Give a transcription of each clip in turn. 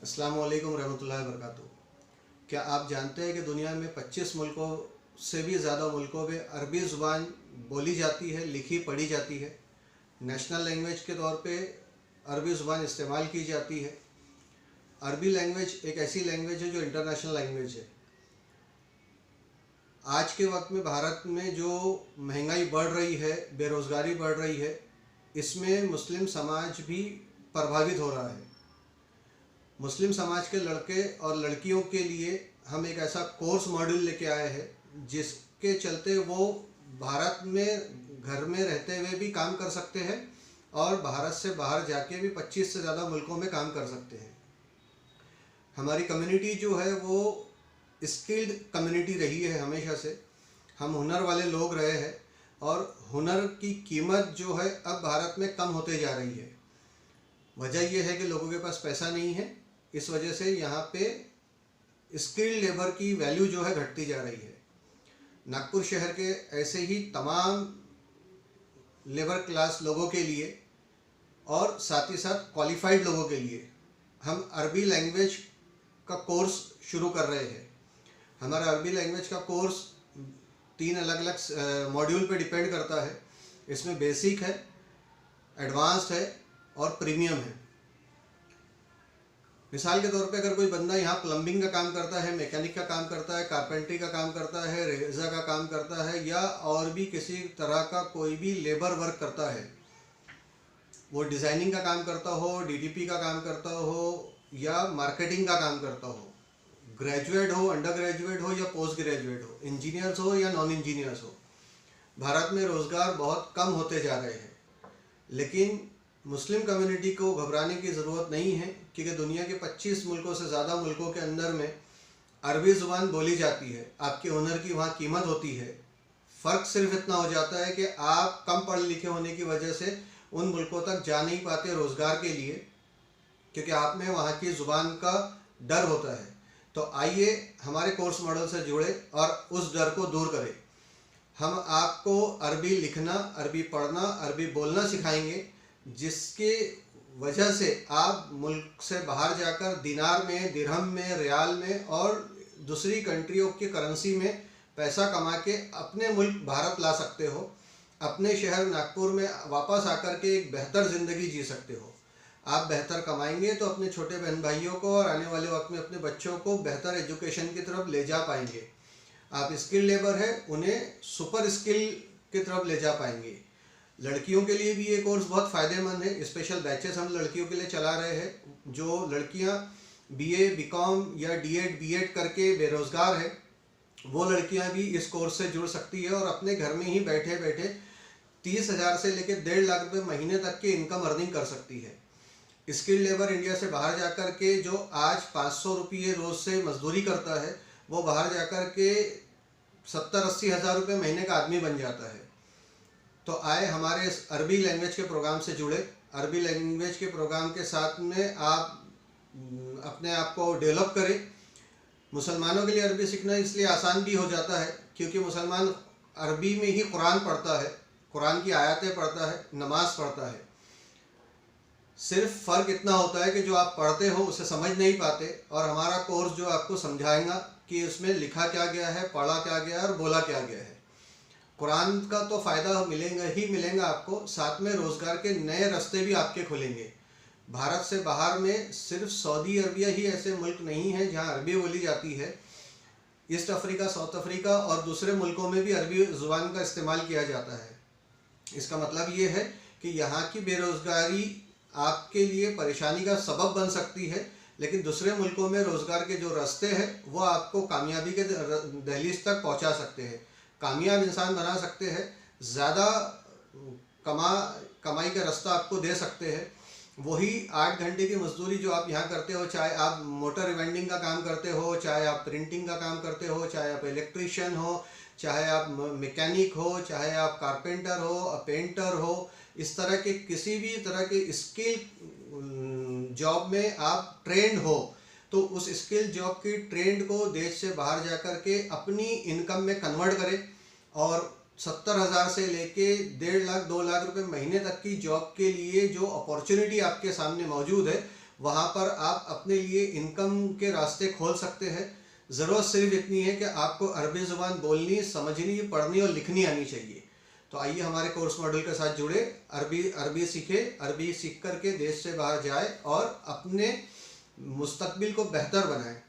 अस्सलाम वालेकुम रहमतुल्लाहि व बरकातुहू। क्या आप जानते हैं कि दुनिया में 25 मुल्कों से भी ज़्यादा मुल्कों में अरबी ज़ुबान बोली जाती है, लिखी पढ़ी जाती है। नेशनल लैंग्वेज के तौर पे अरबी ज़ुबान इस्तेमाल की जाती है। अरबी लैंग्वेज एक ऐसी लैंग्वेज है जो इंटरनेशनल लैंग्वेज है। आज के वक्त में भारत में जो महंगाई बढ़ रही है, बेरोज़गारी बढ़ रही है, इसमें मुस्लिम समाज भी प्रभावित हो रहा है। मुस्लिम समाज के लड़के और लड़कियों के लिए हम एक ऐसा कोर्स मॉड्यूल लेके आए हैं जिसके चलते वो भारत में घर में रहते हुए भी काम कर सकते हैं और भारत से बाहर जाके भी 25 से ज़्यादा मुल्कों में काम कर सकते हैं। हमारी कम्युनिटी जो है वो स्किल्ड कम्युनिटी रही है हमेशा से। हम हुनर वाले लोग रहे हैं और हुनर की कीमत जो है अब भारत में कम होते जा रही है। वजह यह है कि लोगों के पास पैसा नहीं है, इस वजह से यहाँ पे स्किल्ड लेबर की वैल्यू जो है घटती जा रही है। नागपुर शहर के ऐसे ही तमाम लेबर क्लास लोगों के लिए और साथ ही साथ क्वालिफाइड लोगों के लिए हम अरबी लैंग्वेज का कोर्स शुरू कर रहे हैं। हमारा अरबी लैंग्वेज का कोर्स 3 अलग अलग मॉड्यूल पे डिपेंड करता है। इसमें बेसिक है, एडवांस्ड है और प्रीमियम है। मिसाल के तौर पे अगर कोई बंदा यहाँ प्लम्बिंग का काम करता है, मैकेनिक का काम करता है, कारपेंट्री का काम करता है, रेज़ा का काम करता है या और भी किसी तरह का कोई भी लेबर वर्क करता है, वो डिज़ाइनिंग का काम करता हो, डीटीपी का काम करता हो या मार्केटिंग का काम करता हो, ग्रेजुएट हो, अंडर ग्रेजुएट हो या पोस्ट ग्रेजुएट हो, इंजीनियर्स हो या नॉन इंजीनियर्स हो, भारत में रोज़गार बहुत कम होते जा रहे हैं। लेकिन मुस्लिम कम्युनिटी को घबराने की ज़रूरत नहीं है क्योंकि दुनिया के 25 मुल्कों से ज़्यादा मुल्कों के अंदर में अरबी ज़ुबान बोली जाती है। आपके हुनर की वहाँ कीमत होती है। फ़र्क सिर्फ इतना हो जाता है कि आप कम पढ़े लिखे होने की वजह से उन मुल्कों तक जा नहीं पाते रोज़गार के लिए, क्योंकि आप में वहाँ की ज़ुबान का डर होता है। तो आइए हमारे कोर्स मॉडल से जुड़े और उस डर को दूर करें। हम आपको अरबी लिखना, अरबी पढ़ना, अरबी बोलना सिखाएंगे, जिसके वजह से आप मुल्क से बाहर जाकर दिनार में, दिरहम में, रियाल में और दूसरी कंट्रियों की करेंसी में पैसा कमा के अपने मुल्क भारत ला सकते हो। अपने शहर नागपुर में वापस आकर के एक बेहतर ज़िंदगी जी सकते हो। आप बेहतर कमाएंगे तो अपने छोटे बहन भाइयों को और आने वाले वक्त में अपने बच्चों को बेहतर एजुकेशन की तरफ ले जा पाएंगे। आप स्किल लेबर है, उन्हें सुपर स्किल की तरफ ले जा पाएंगे। लड़कियों के लिए भी ये कोर्स बहुत फ़ायदेमंद है। स्पेशल बैचेस हम लड़कियों के लिए चला रहे हैं। जो लड़कियां बीए, बीकॉम या डीएड, बीएड करके बेरोज़गार है, वो लड़कियां भी इस कोर्स से जुड़ सकती है और अपने घर में ही बैठे बैठे 30,000 से लेकर 1.5 लाख रुपये महीने तक की इनकम अर्निंग कर सकती है। स्किल लेबर इंडिया से बाहर जाकर के जो आज 500 रुपये रोज़ से मजदूरी करता है, वो बाहर जाकर के 70-80 हज़ार रुपये महीने का आदमी बन जाता है। तो आए हमारे इस अरबी लैंग्वेज के प्रोग्राम से जुड़े। अरबी लैंग्वेज के प्रोग्राम के साथ में आप अपने आप को डेवलप करें। मुसलमानों के लिए अरबी सीखना इसलिए आसान भी हो जाता है क्योंकि मुसलमान अरबी में ही कुरान पढ़ता है, कुरान की आयतें पढ़ता है, नमाज पढ़ता है। सिर्फ फ़र्क इतना होता है कि जो आप पढ़ते हो उसे समझ नहीं पाते और हमारा कोर्स जो आपको समझाएगा कि उसमें लिखा क्या गया है, पढ़ा क्या गया है और बोला क्या गया है। कुरान का तो फ़ायदा मिलेगा ही मिलेगा आपको, साथ में रोज़गार के नए रास्ते भी आपके खुलेंगे। भारत से बाहर में सिर्फ सऊदी अरबिया ही ऐसे मुल्क नहीं है जहां अरबी बोली जाती है। ईस्ट अफ्रीका, साउथ अफ्रीका और दूसरे मुल्कों में भी अरबी ज़ुबान का इस्तेमाल किया जाता है। इसका मतलब ये है कि यहाँ की बेरोज़गारी आपके लिए परेशानी का सबब बन सकती है, लेकिन दूसरे मुल्कों में रोज़गार के जो रास्ते हैं वो आपको कामयाबी के दहलीज तक पहुँचा सकते हैं, कामयाब इंसान बना सकते हैं, ज़्यादा कमाई का रास्ता आपको दे सकते हैं। वही 8 घंटे की मजदूरी जो आप यहाँ करते हो, चाहे आप मोटर वेंडिंग का काम करते हो, चाहे आप प्रिंटिंग का काम करते हो, चाहे आप इलेक्ट्रीशियन हो, चाहे आप मैकेनिक हो, चाहे आप कारपेंटर हो, पेंटर हो, इस तरह के किसी भी तरह के स्किल जॉब में आप ट्रेंड हो, तो उस स्किल जॉब की ट्रेंड को देश से बाहर जाकर के अपनी इनकम में कन्वर्ट करें और 70,000 से लेके 1.5 लाख 2 लाख रुपए महीने तक की जॉब के लिए जो अपॉर्चुनिटी आपके सामने मौजूद है वहाँ पर आप अपने लिए इनकम के रास्ते खोल सकते हैं। ज़रूरत सिर्फ इतनी है कि आपको अरबी ज़ुबान बोलनी, समझनी, पढ़नी और लिखनी आनी चाहिए। तो आइए हमारे कोर्स मॉडल के साथ जुड़े, अरबी सीखे, अरबी सीख करके देश से बाहर जाए और अपने मुस्तकबिल को बेहतर बनाए।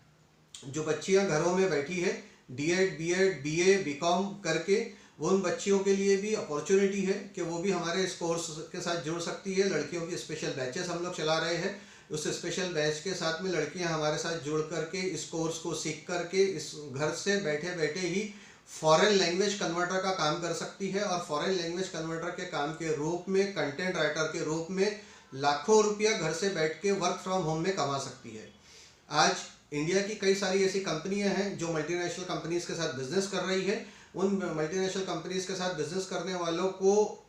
जो बच्चियां घरों में बैठी है D.Ed, B.Ed, BA, BCom करके, वो उन बच्चियों के लिए भी अपॉर्चुनिटी है कि वो भी हमारे इस कोर्स के साथ जुड़ सकती है। लड़कियों की स्पेशल बैचेस हम लोग चला रहे हैं। उस स्पेशल बैच के साथ में लड़कियां हमारे साथ जुड़ करके इस कोर्स को सीख करके इस घर से बैठे बैठे ही फॉरेन लैंग्वेज कन्वर्टर का काम कर सकती है और फॉरेन लैंग्वेज कन्वर्टर के काम के रूप में, कंटेंट राइटर के रूप में लाखों रुपया घर से बैठ के वर्क फ्रॉम होम में कमा सकती है। आज इंडिया की कई सारी ऐसी कंपनियां हैं जो मल्टीनेशनल कंपनीज के साथ बिजनेस कर रही है। उन मल्टीनेशनल कंपनीज के साथ बिजनेस करने वालों को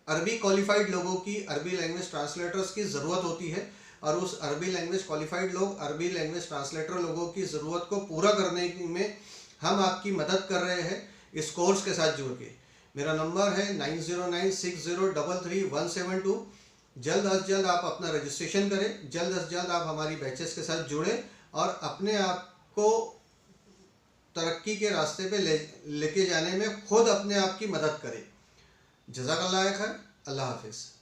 अरबी क्वालिफाइड लोगों की, अरबी लैंग्वेज ट्रांसलेटर्स की ज़रूरत होती है और उस अरबी लैंग्वेज क्वालिफाइड लोग, अरबी लैंग्वेज ट्रांसलेटर लोगों की ज़रूरत को पूरा करने में हम आपकी मदद कर रहे हैं इस कोर्स के साथ जुड़ के। मेरा नंबर है 9096033172। जल्द अज जल्द आप अपना रजिस्ट्रेशन करें, जल्द अज जल्द आप हमारी बैचेस के साथ जुड़ें और अपने आप को तरक्की के रास्ते पे लेके जाने में खुद अपने आप की मदद करें। जज़ाकल्लाह खैर। अल्लाह हाफिज़।